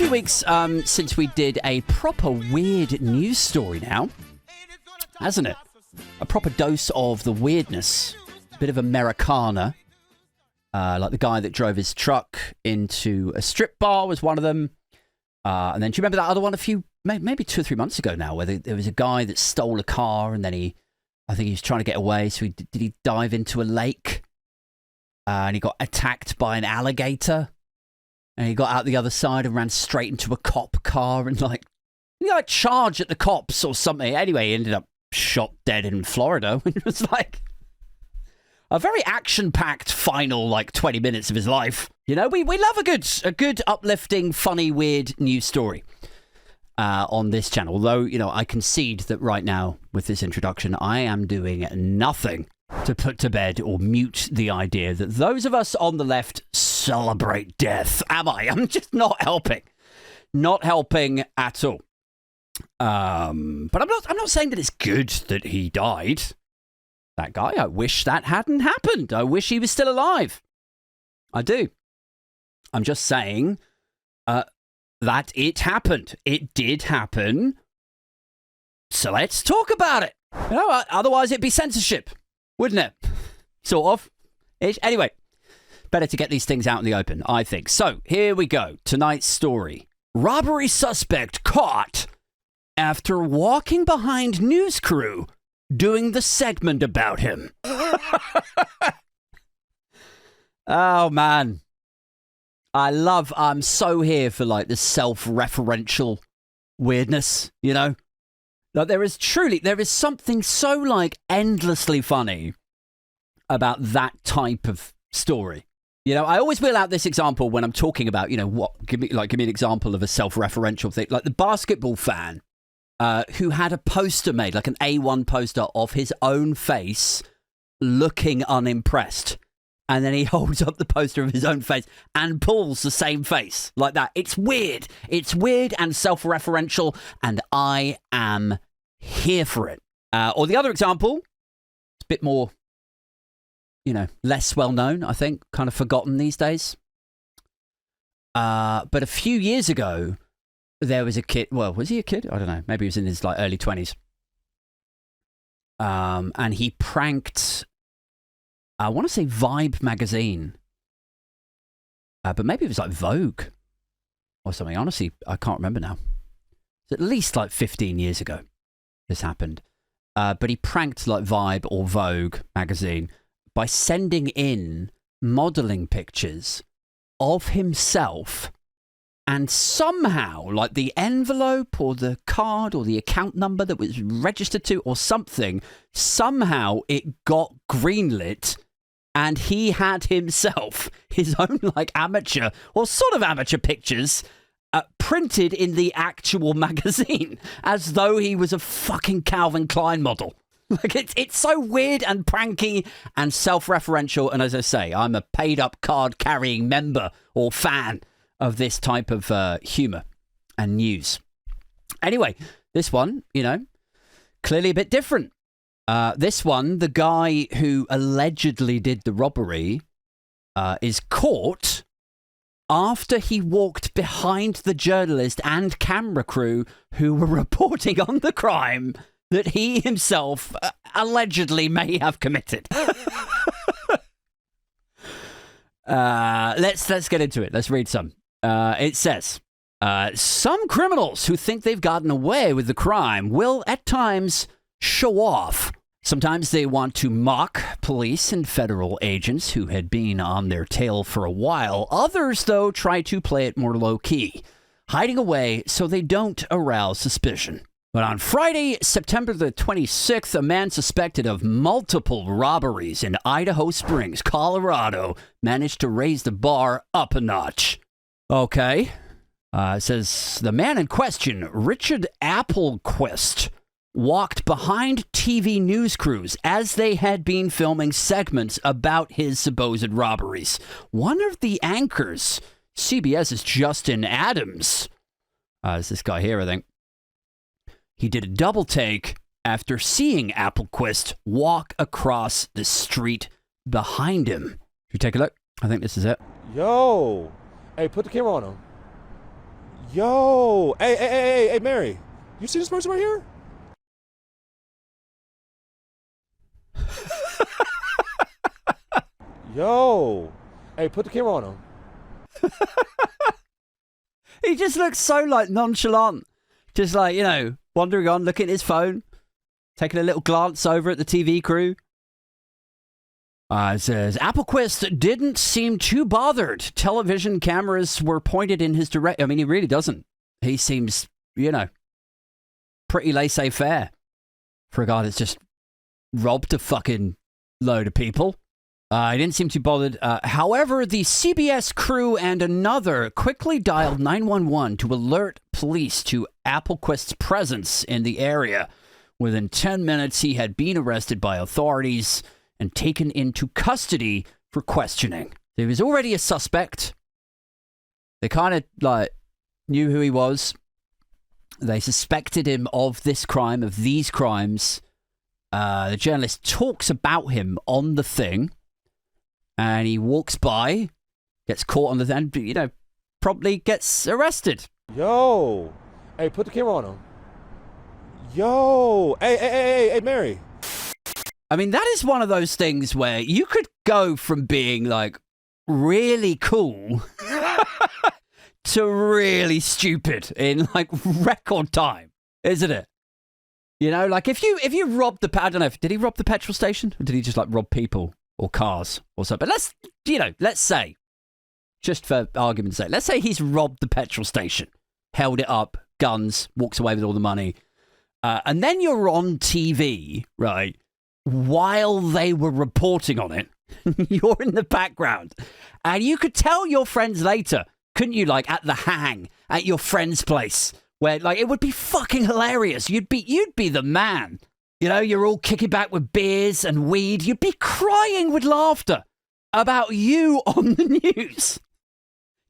few weeks since we did a proper weird news story now, hasn't it? A proper dose of the weirdness. A bit of Americana. Like the guy that drove his truck into a strip bar was one of them. And then do you remember that other one maybe 2 or 3 months ago now, where there was a guy that stole a car and then I think he was trying to get away. So did he dive into a lake? And he got attacked by an alligator. And he got out the other side and ran straight into a cop car and he charged at the cops or something. Anyway, he ended up shot dead in Florida. It was like a very action-packed final 20 minutes of his life. You know, we love a good uplifting, funny, weird news story on this channel. Although, I concede that right now with this introduction, I am doing nothing to put to bed or mute the idea that those of us on the left celebrate death. Am I? I'm just not helping. Not helping at all. But I'm not saying that it's good that he died. That guy, I wish that hadn't happened. I wish he was still alive. I do. I'm just saying that it happened. It did happen. So let's talk about it. Otherwise it'd be censorship, wouldn't it? Sort of. Anyway, better to get these things out in the open, I think. So here we go. Tonight's story. Robbery suspect caught after walking behind news crew doing the segment about him. Oh, man. I'm so here for the self-referential weirdness, there is something so endlessly funny about that type of story. I always wheel out this example when I'm talking about, give me an example of a self-referential thing, like the basketball fan who had a poster made, like an A1 poster of his own face looking unimpressed. And then he holds up the poster of his own face and pulls the same face like that. It's weird. It's weird and self-referential, and I am here for it. Or the other example, it's a bit more, less well-known, I think, kind of forgotten these days. But a few years ago, there was a kid. Well, was he a kid? I don't know. Maybe he was in his early 20s. And he pranked, I want to say Vibe magazine. But maybe it was Vogue or something. Honestly, I can't remember now. It's at least 15 years ago this happened. But he pranked Vibe or Vogue magazine by sending in modeling pictures of himself, and somehow the envelope or the card or the account number that was registered to or something, somehow it got greenlit. And he had himself, his own amateur or sort of amateur pictures printed in the actual magazine as though he was a fucking Calvin Klein model. It's so weird and pranky and self-referential. And as I say, I'm a paid up card carrying member or fan of this type of humor and news. Anyway, this one, clearly a bit different. This one, the guy who allegedly did the robbery is caught after he walked behind the journalist and camera crew who were reporting on the crime that he himself allegedly may have committed. Let's get into it. Let's read some. It says, some criminals who think they've gotten away with the crime will at times show off. Sometimes they want to mock police and federal agents who had been on their tail for a while. Others, though, try to play it more low-key, hiding away so they don't arouse suspicion. But on Friday, September the 26th, a man suspected of multiple robberies in Idaho Springs, Colorado, managed to raise the bar up a notch. Okay. It says, the man in question, Richard Applequist, walked behind TV news crews as they had been filming segments about his supposed robberies. One of the anchors, CBS's Justin Adams, is this guy here, I think. He did a double take after seeing Applequist walk across the street behind him. Should we take a look? I think this is it. Yo. Hey, put the camera on him. Yo, hey, Mary, you see this person right here? Yo, hey, put the camera on him. He just looks so like nonchalant, just like, you know, wandering on, looking at his phone, taking a little glance over at the TV crew. It says, Applequist didn't seem too bothered. Television cameras were pointed in his direction. I mean, he really doesn't. He seems, you know, pretty laissez-faire for a guy that's just robbed a fucking load of people. He didn't seem too bothered. However, the CBS crew and another quickly dialed 911 to alert police to Applequist's presence in the area. Within 10 minutes, he had been arrested by authorities and taken into custody for questioning. He was already a suspect. They kind of, like, knew who he was. They suspected him of this crime, of these crimes. The journalist talks about him on the thing, and he walks by, gets caught on the thing, you know, probably gets arrested. Yo, hey, put the camera on him. Yo, hey, Mary. I mean, that is one of those things where you could go from being, like, really cool to really stupid in, like, record time, isn't it? You know, like, if you robbed I don't know, did he rob the petrol station? Or did he just, like, rob people or cars or something? But let's say, just for argument's sake, let's say he's robbed the petrol station, held it up, guns, walks away with all the money, and then you're on TV, right? While they were reporting on it, you're in the background, and you could tell your friends later, couldn't you? Like at the hang at your friend's place, where like it would be fucking hilarious. You'd be the man. You know, you're all kicking back with beers and weed. You'd be crying with laughter about you on the news,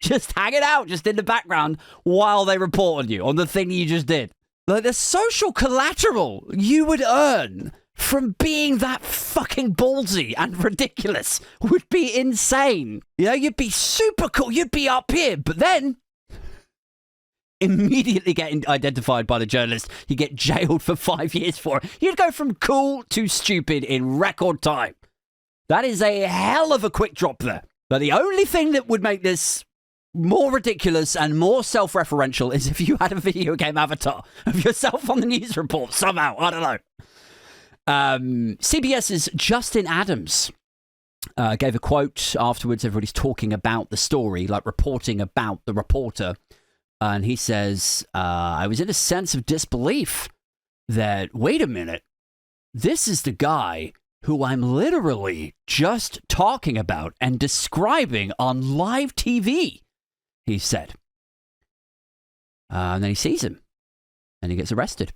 just hanging out, just in the background while they report on you on the thing you just did. Like the social collateral you would earn from being that fucking ballsy and ridiculous would be insane. You know, you'd be super cool. You'd be up here, but then immediately getting identified by the journalist. You get jailed for 5 years for it. You'd go from cool to stupid in record time. That is a hell of a quick drop there. But the only thing that would make this more ridiculous and more self-referential is if you had a video game avatar of yourself on the news report somehow. I don't know. CBS's Justin Adams gave a quote afterwards. Everybody's talking about the story, like reporting about the reporter. And he says, I was in a sense of disbelief that, wait a minute, this is the guy who I'm literally just talking about and describing on live TV, he said. And then he sees him and he gets arrested.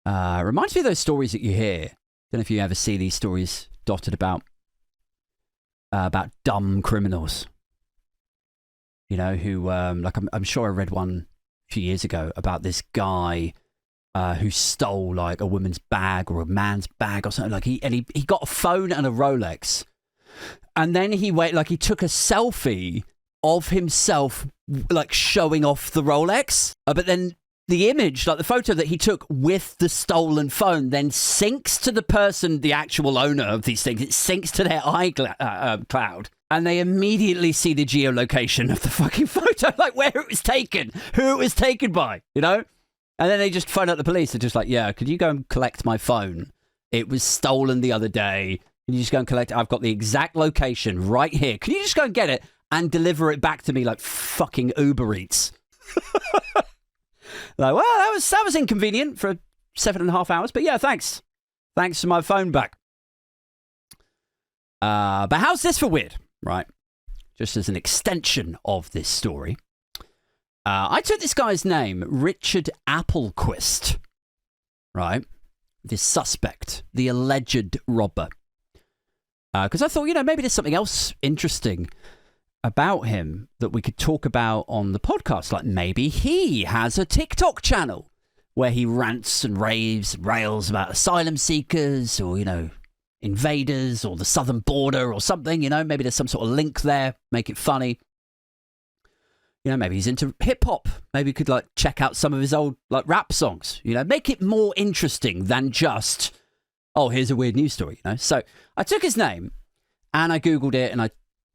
Reminds me of those stories that you hear. Don't know if you ever see these stories dotted about dumb criminals. You know, who, like, I'm sure I read one a few years ago about this guy who stole, like, a woman's bag or a man's bag or something. Like, he got a phone and a Rolex. And then he took a selfie of himself, like, showing off the Rolex. But then the image, like the photo that he took with the stolen phone, then syncs to the person, the actual owner of these things. It syncs to their iCloud. And they immediately see the geolocation of the fucking photo, like where it was taken, who it was taken by, you know? And then they just phone up the police. They're just like, yeah, could you go and collect my phone? It was stolen the other day. Can you just go and collect it? I've got the exact location right here. Can you just go and get it and deliver it back to me like fucking Uber Eats? Like, well, that was inconvenient for 7.5 hours, but yeah, thanks. Thanks for my phone back. But how's this for weird, right? Just as an extension of this story. I took this guy's name, Richard Applequist, right? This suspect, the alleged robber. Because I thought, you know, maybe there's something else interesting about him that we could talk about on the podcast. Like maybe he has a TikTok channel where he rants and raves and rails about asylum seekers or, you know, invaders or the southern border or something, you know, maybe there's some sort of link there, make it funny. You know, maybe he's into hip hop. Maybe you could like check out some of his old like rap songs. You know, make it more interesting than just, oh, here's a weird news story. You know, so I took his name and I Googled it and I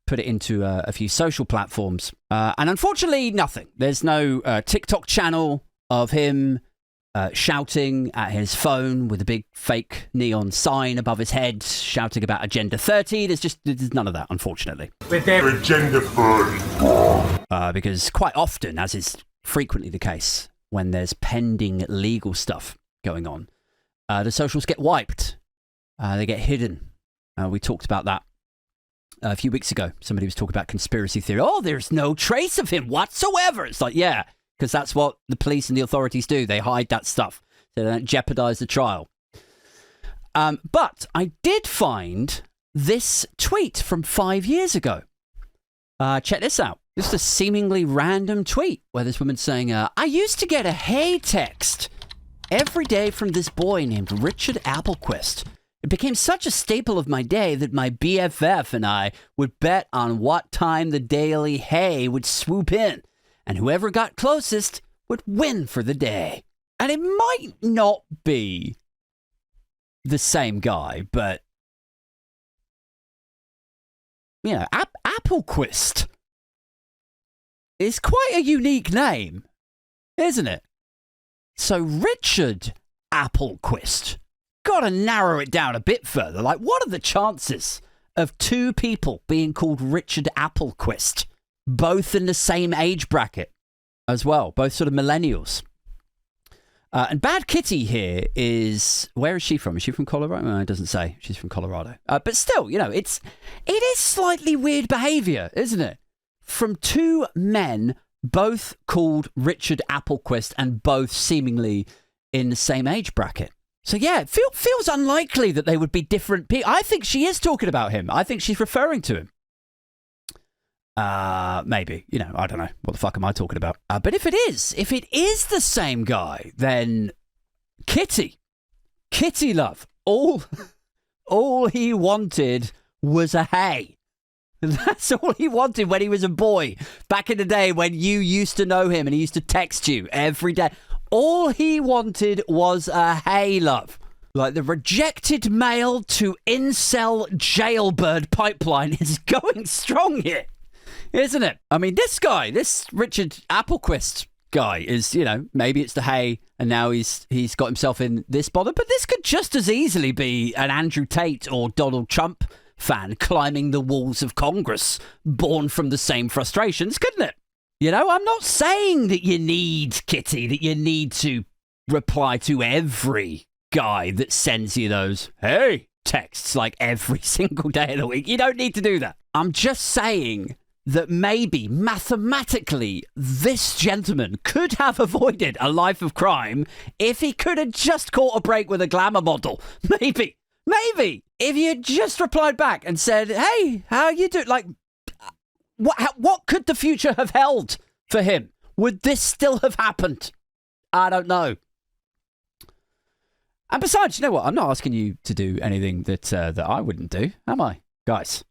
put it into a few social platforms. And unfortunately, nothing. There's no TikTok channel of him shouting at his phone with a big fake neon sign above his head, shouting about Agenda 30. There's none of that, unfortunately. With their Agenda 30. Because quite often, as is frequently the case, when there's pending legal stuff going on, the socials get wiped. They get hidden. We talked about that a few weeks ago. Somebody was talking about conspiracy theory. Oh, there's no trace of him whatsoever. It's like, yeah, because that's what the police and the authorities do. They hide that stuff so they don't jeopardize the trial. But I did find this tweet from 5 years ago. Check this out. Just a seemingly random tweet where this woman's saying, I used to get a hey text every day from this boy named Richard Applequist. It became such a staple of my day that my BFF and I would bet on what time the daily hey would swoop in, and whoever got closest would win for the day. And it might not be the same guy, but, you know, Applequist is quite a unique name, isn't it? So Richard Applequist. Gotta narrow it down a bit further. Like, what are the chances of two people being called Richard Applequist, both in the same age bracket as well, both sort of millennials? And Bad Kitty here is, where is she from? Is she from Colorado? No, it doesn't say. She's from Colorado. But still, you know, it is slightly weird behavior, isn't it? From two men, both called Richard Applequist and both seemingly in the same age bracket. So yeah, it feels unlikely that they would be different people. I think she is talking about him. I think she's referring to him. Maybe. You know, I don't know. What the fuck am I talking about? But if it is the same guy, then Kitty love, all he wanted was a hey. That's all he wanted when he was a boy. Back in the day when you used to know him and he used to text you every day. All he wanted was a hey, love. Like the rejected male to incel jailbird pipeline is going strong here, isn't it? I mean, this guy, this Richard Applequist guy is, you know, maybe it's the hey, and now he's got himself in this bother, but this could just as easily be an Andrew Tate or Donald Trump fan climbing the walls of Congress, born from the same frustrations, couldn't it? You know, I'm not saying that you need, Kitty, that you need to reply to every guy that sends you those hey texts like every single day of the week. You don't need to do that. I'm just saying that maybe mathematically this gentleman could have avoided a life of crime if he could have just caught a break with a glamour model. Maybe. If you had just replied back and said, hey, how you doing? Like, what could the future have held for him? Would this still have happened? I don't know. And besides, you know what? I'm not asking you to do anything that I wouldn't do, am I, guys?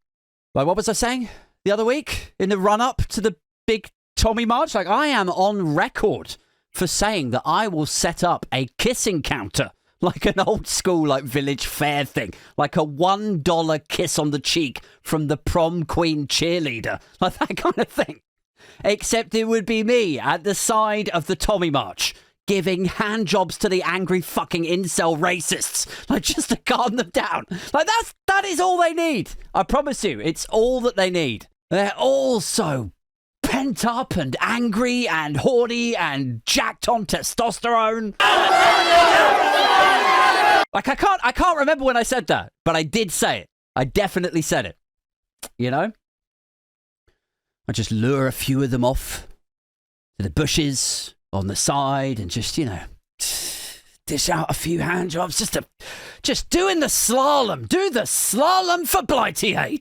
Like, what was I saying the other week in the run-up to the big Tommy March? Like, I am on record for saying that I will set up a kissing counter, like an old school, like village fair thing, like a $1 kiss on the cheek from the prom queen cheerleader, like that kind of thing. Except it would be me at the side of the Tommy March, giving hand jobs to the angry fucking incel racists, like just to calm them down. Like that is all they need. I promise you, it's all that they need. They're all so pent up and angry and horny and jacked on testosterone. Like I can't remember when I said that, but I did say it. I definitely said it. You know? I just lure a few of them off to the bushes on the side and just, you know, dish out a few hand jobs just doing the slalom. Do the slalom for Blighty Aid.